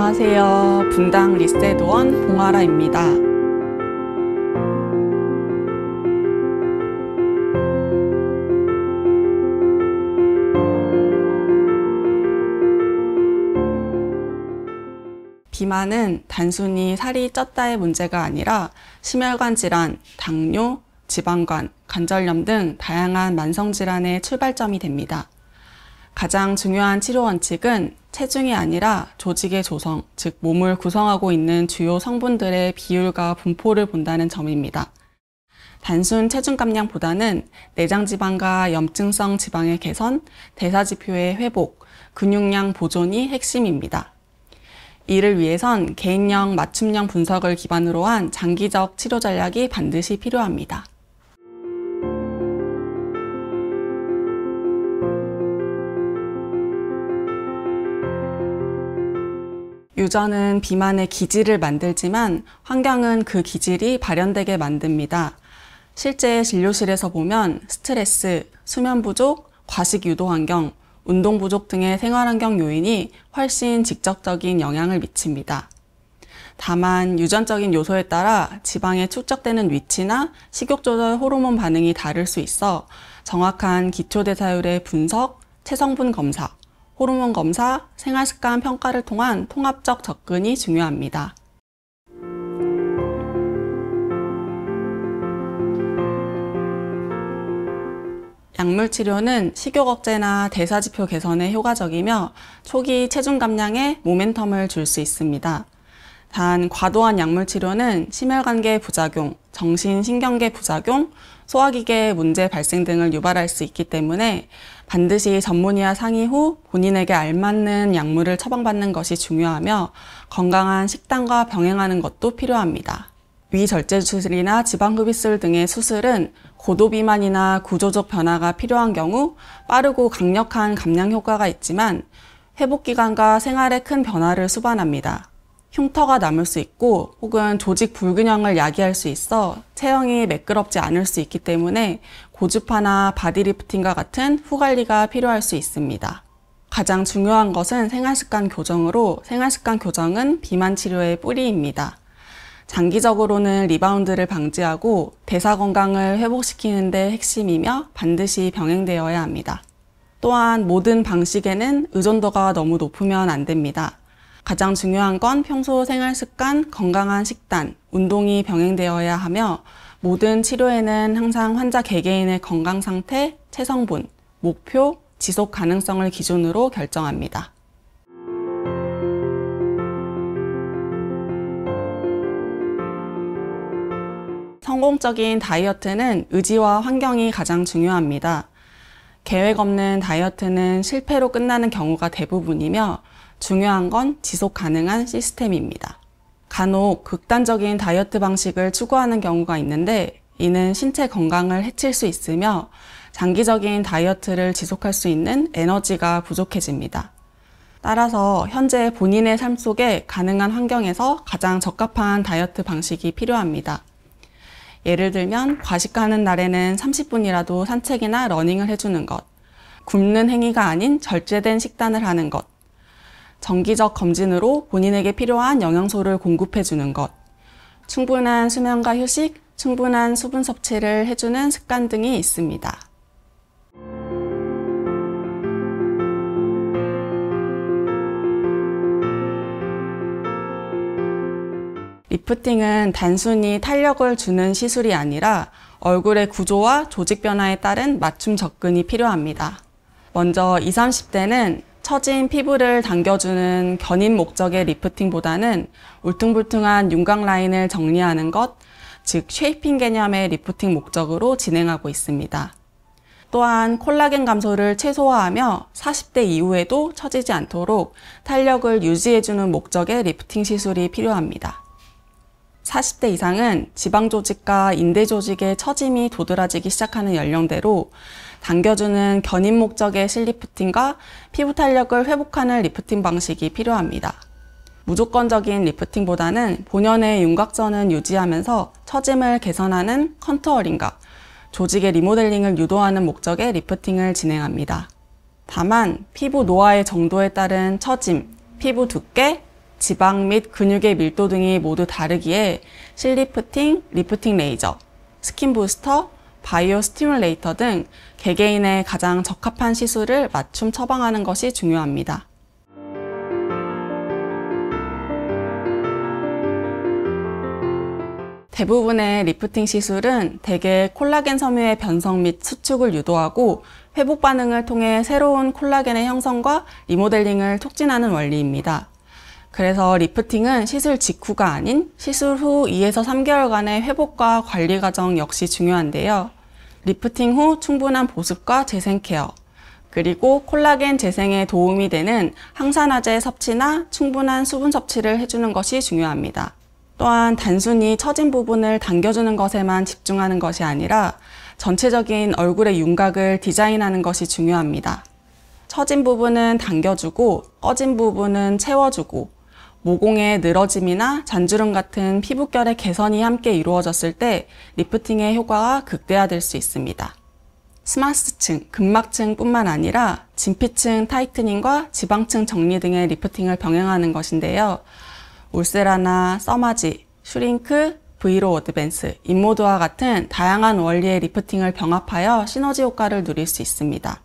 안녕하세요. 분당 리셋원 봉아라입니다. 비만은 단순히 살이 쪘다의 문제가 아니라 심혈관 질환, 당뇨, 지방간, 관절염 등 다양한 만성질환의 출발점이 됩니다. 가장 중요한 치료 원칙은 체중이 아니라 조직의 조성, 즉 몸을 구성하고 있는 주요 성분들의 비율과 분포를 본다는 점입니다. 단순 체중 감량보다는 내장 지방과 염증성 지방의 개선, 대사지표의 회복, 근육량 보존이 핵심입니다. 이를 위해선 개인형 맞춤형 분석을 기반으로 한 장기적 치료 전략이 반드시 필요합니다. 유전은 비만의 기질을 만들지만 환경은 그 기질이 발현되게 만듭니다. 실제 진료실에서 보면 스트레스, 수면 부족, 과식 유도 환경, 운동 부족 등의 생활환경 요인이 훨씬 직접적인 영향을 미칩니다. 다만 유전적인 요소에 따라 지방에 축적되는 위치나 식욕 조절 호르몬 반응이 다를 수 있어 정확한 기초대사율의 분석, 체성분 검사, 호르몬 검사, 생활습관 평가를 통한 통합적 접근이 중요합니다. 약물 치료는 식욕 억제나 대사지표 개선에 효과적이며 초기 체중 감량에 모멘텀을 줄 수 있습니다. 단 과도한 약물 치료는 심혈관계 부작용, 정신신경계 부작용, 소화기계 문제 발생 등을 유발할 수 있기 때문에 반드시 전문의와 상의 후 본인에게 알맞는 약물을 처방받는 것이 중요하며 건강한 식단과 병행하는 것도 필요합니다. 위절제술이나 지방흡입술 등의 수술은 고도비만이나 구조적 변화가 필요한 경우 빠르고 강력한 감량 효과가 있지만 회복기간과 생활에 큰 변화를 수반합니다. 흉터가 남을 수 있고 혹은 조직 불균형을 야기할 수 있어 체형이 매끄럽지 않을 수 있기 때문에 고주파나 바디리프팅과 같은 후관리가 필요할 수 있습니다. 가장 중요한 것은 생활습관 교정으로 생활습관 교정은 비만 치료의 뿌리입니다. 장기적으로는 리바운드를 방지하고 대사 건강을 회복시키는 데 핵심이며 반드시 병행되어야 합니다. 또한 모든 방식에는 의존도가 너무 높으면 안 됩니다. 가장 중요한 건 평소 생활습관, 건강한 식단, 운동이 병행되어야 하며 모든 치료에는 항상 환자 개개인의 건강 상태, 체성분, 목표, 지속 가능성을 기준으로 결정합니다. 성공적인 다이어트는 의지와 환경이 가장 중요합니다. 계획 없는 다이어트는 실패로 끝나는 경우가 대부분이며 중요한 건 지속 가능한 시스템입니다. 간혹 극단적인 다이어트 방식을 추구하는 경우가 있는데 이는 신체 건강을 해칠 수 있으며 장기적인 다이어트를 지속할 수 있는 에너지가 부족해집니다. 따라서 현재 본인의 삶 속에 가능한 환경에서 가장 적합한 다이어트 방식이 필요합니다. 예를 들면 과식하는 날에는 30분이라도 산책이나 러닝을 해주는 것, 굶는 행위가 아닌 절제된 식단을 하는 것, 정기적 검진으로 본인에게 필요한 영양소를 공급해주는 것, 충분한 수면과 휴식, 충분한 수분 섭취를 해주는 습관 등이 있습니다. 리프팅은 단순히 탄력을 주는 시술이 아니라 얼굴의 구조와 조직 변화에 따른 맞춤 접근이 필요합니다. 먼저 20, 30대는 처진 피부를 당겨주는 견인 목적의 리프팅보다는 울퉁불퉁한 윤곽 라인을 정리하는 것, 즉 쉐이핑 개념의 리프팅 목적으로 진행하고 있습니다. 또한 콜라겐 감소를 최소화하며 40대 이후에도 처지지 않도록 탄력을 유지해주는 목적의 리프팅 시술이 필요합니다. 40대 이상은 지방 조직과 인대 조직의 처짐이 도드라지기 시작하는 연령대로 당겨주는 견인 목적의 실리프팅과 피부 탄력을 회복하는 리프팅 방식이 필요합니다. 무조건적인 리프팅보다는 본연의 윤곽선을 유지하면서 처짐을 개선하는 컨투어링과 조직의 리모델링을 유도하는 목적의 리프팅을 진행합니다. 다만 피부 노화의 정도에 따른 처짐, 피부 두께, 지방 및 근육의 밀도 등이 모두 다르기에 실리프팅, 리프팅 레이저, 스킨 부스터, 바이오 스티뮬레이터 등 개개인의 가장 적합한 시술을 맞춤 처방하는 것이 중요합니다. 대부분의 리프팅 시술은 대개 콜라겐 섬유의 변성 및 수축을 유도하고 회복 반응을 통해 새로운 콜라겐의 형성과 리모델링을 촉진하는 원리입니다. 그래서 리프팅은 시술 직후가 아닌 시술 후 2에서 3개월간의 회복과 관리 과정 역시 중요한데요. 리프팅 후 충분한 보습과 재생 케어, 그리고 콜라겐 재생에 도움이 되는 항산화제 섭취나 충분한 수분 섭취를 해주는 것이 중요합니다. 또한 단순히 처진 부분을 당겨주는 것에만 집중하는 것이 아니라 전체적인 얼굴의 윤곽을 디자인하는 것이 중요합니다. 처진 부분은 당겨주고 꺼진 부분은 채워주고 모공의 늘어짐이나 잔주름 같은 피부결의 개선이 함께 이루어졌을 때 리프팅의 효과가 극대화될 수 있습니다. 스마스층, 근막층 뿐만 아니라 진피층 타이트닝과 지방층 정리 등의 리프팅을 병행하는 것인데요. 울세라나 써마지, 슈링크, 브이로 어드밴스, 인모드와 같은 다양한 원리의 리프팅을 병합하여 시너지 효과를 누릴 수 있습니다.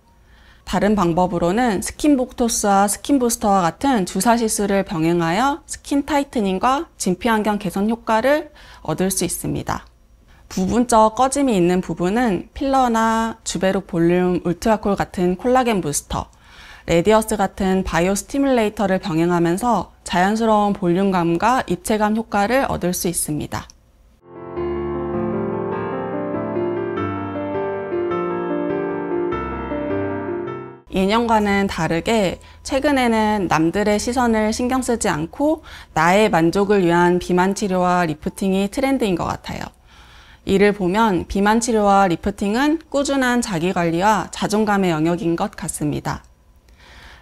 다른 방법으로는 스킨복토스와 스킨부스터와 같은 주사 시술을 병행하여 스킨 타이트닝과 진피 환경 개선 효과를 얻을 수 있습니다. 부분적 꺼짐이 있는 부분은 필러나 주베룩 볼륨 울트라콜 같은 콜라겐 부스터, 레디어스 같은 바이오 스티뮬레이터를 병행하면서 자연스러운 볼륨감과 입체감 효과를 얻을 수 있습니다. 예년과는 다르게 최근에는 남들의 시선을 신경 쓰지 않고 나의 만족을 위한 비만 치료와 리프팅이 트렌드인 것 같아요. 이를 보면 비만 치료와 리프팅은 꾸준한 자기관리와 자존감의 영역인 것 같습니다.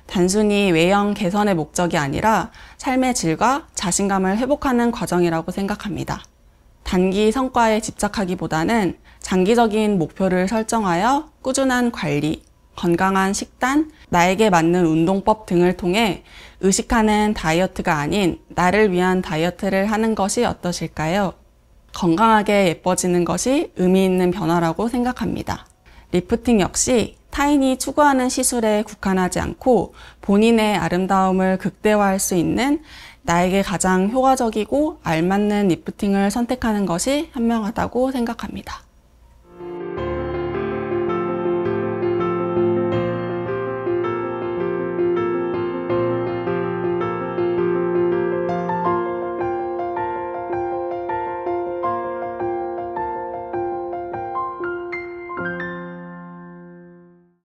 단순히 외형 개선의 목적이 아니라 삶의 질과 자신감을 회복하는 과정이라고 생각합니다. 단기 성과에 집착하기보다는 장기적인 목표를 설정하여 꾸준한 관리, 건강한 식단, 나에게 맞는 운동법 등을 통해 의식하는 다이어트가 아닌 나를 위한 다이어트를 하는 것이 어떠실까요? 건강하게 예뻐지는 것이 의미 있는 변화라고 생각합니다. 리프팅 역시 타인이 추구하는 시술에 국한하지 않고 본인의 아름다움을 극대화할 수 있는 나에게 가장 효과적이고 알맞는 리프팅을 선택하는 것이 현명하다고 생각합니다.